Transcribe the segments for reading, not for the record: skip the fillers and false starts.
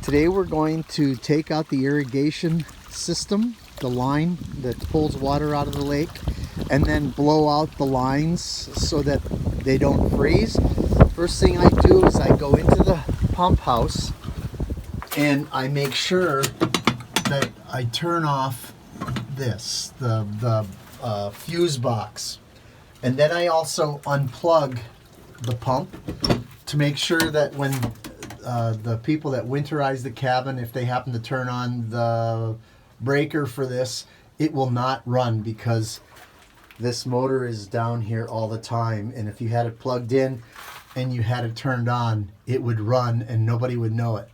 Today we're going to take out the irrigation system, the line that pulls water out of the lake, and then blow out the lines so that they don't freeze. First thing I do is I go into the pump house and I make sure that I turn off this, the fuse box. And then I also unplug the pump to make sure that when the people that winterize the cabin, if they happen to turn on the breaker for this, it will not run because this motor is down here all the time. And if you had it plugged in and you had it turned on, it would run and nobody would know it.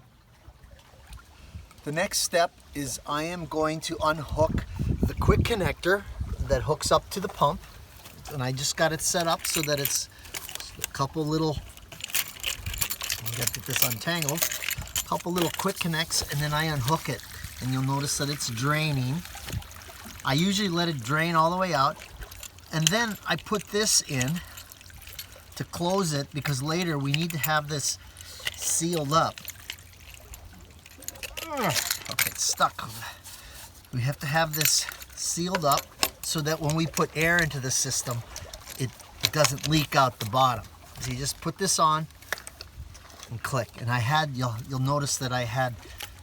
The next step is I am going to unhook the quick connector that hooks up to the pump. And I just got it set up so that it's a couple little, get this untangled, a couple little quick connects, and then I unhook it. And you'll notice that it's draining. I usually let it drain all the way out. And then I put this in to close it because later we need to have this sealed up. Okay, it's stuck. We have to have this sealed up so that when we put air into the system, it doesn't leak out the bottom. So you just put this on and click. And I had, you'll notice that I had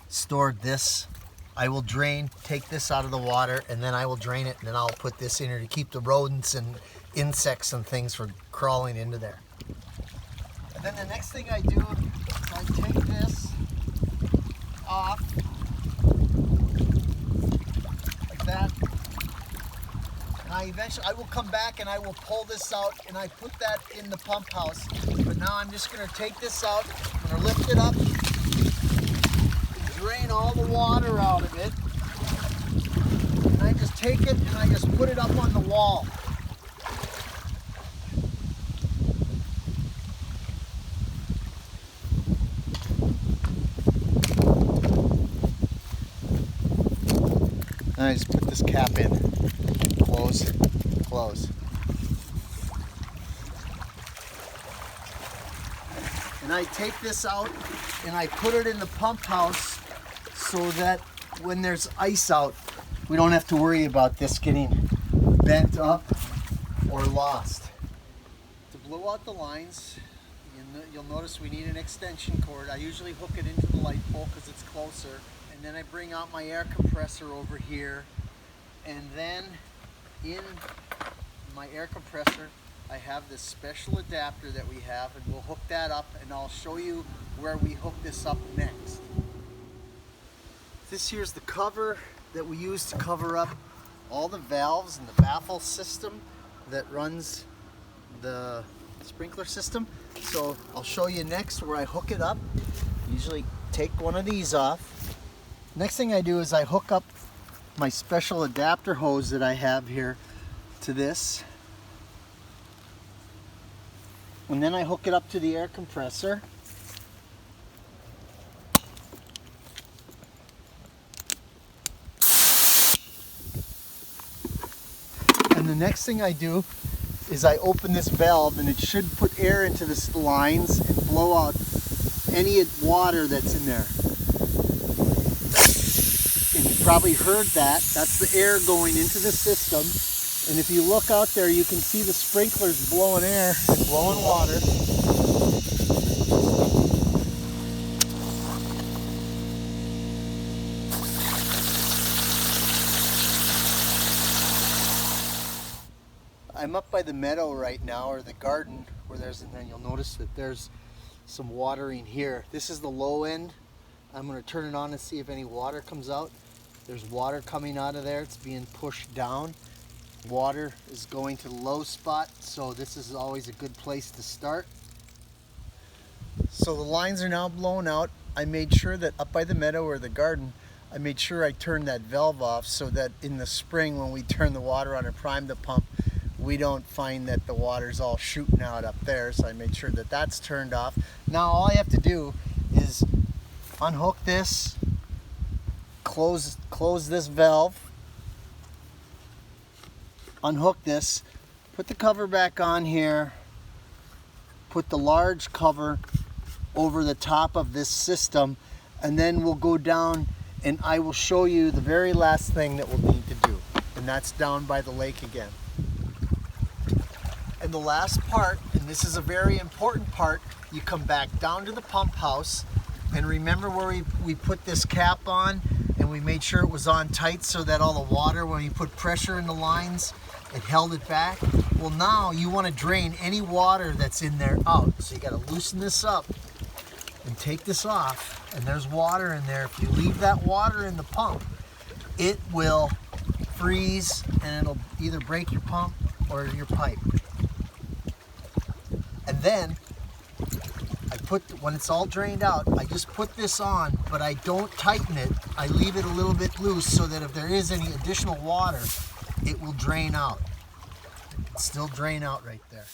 stored this. I will drain, take this out of the water, and then I will drain it, and then I'll put this in here to keep the rodents and insects and things from crawling into there. And then the next thing I do is I take this off like that. And I will come back and I will pull this out and I put that in the pump house. But now I'm just going to take this out, I'm going to lift it up, and drain all the water out of it. And I just take it and I just put it up on the wall. And I just put this cap in. Close, close. And I take this out and I put it in the pump house so that when there's ice out, we don't have to worry about this getting bent up or lost. To blow out the lines, you'll notice we need an extension cord. I usually hook it into the light pole because it's closer. And then I bring out my air compressor over here, and then in my air compressor I have this special adapter that we have, and we'll hook that up and I'll show you where we hook this up next. This here's the cover that we use to cover up all the valves and the baffle system that runs the sprinkler system. So I'll show you next where I hook it up. Usually take one of these off. Next thing I do is I hook up my special adapter hose that I have here to this. And then I hook it up to the air compressor. And the next thing I do is I open this valve, and it should put air into the lines and blow out any water that's in there. And you probably heard that. That's the air going into the system. And if you look out there, you can see the sprinklers blowing air and blowing water. I'm up by the meadow right now, or the garden, where and then you'll notice that there's some watering here. This is the low end. I'm going to turn it on and see if any water comes out. There's water coming out of there. It's being pushed down. Water is going to the low spot, so this is always a good place to start. So the lines are now blown out. I made sure that up by the meadow or the garden, I made sure I turned that valve off so that in the spring when we turn the water on and prime the pump, we don't find that the water's all shooting out up there. So I made sure that that's turned off. Now all I have to do is unhook this, close this valve, unhook this, put the cover back on here, put the large cover over the top of this system, and then we'll go down and I will show you the very last thing that we'll need to do, and that's down by the lake again. And the last part, and this is a very important part, you come back down to the pump house, and remember where we put this cap on and we made sure it was on tight so that all the water, when you put pressure in the lines, it held it back? Well, now you want to drain any water that's in there out. So you got to loosen this up and take this off, and there's water in there. If you leave that water in the pump, it will freeze and it'll either break your pump or your pipe. And then when it's all drained out, I just put this on, but I don't tighten it. I leave it a little bit loose so that if there is any additional water, it will drain out. It'll still drain out right there.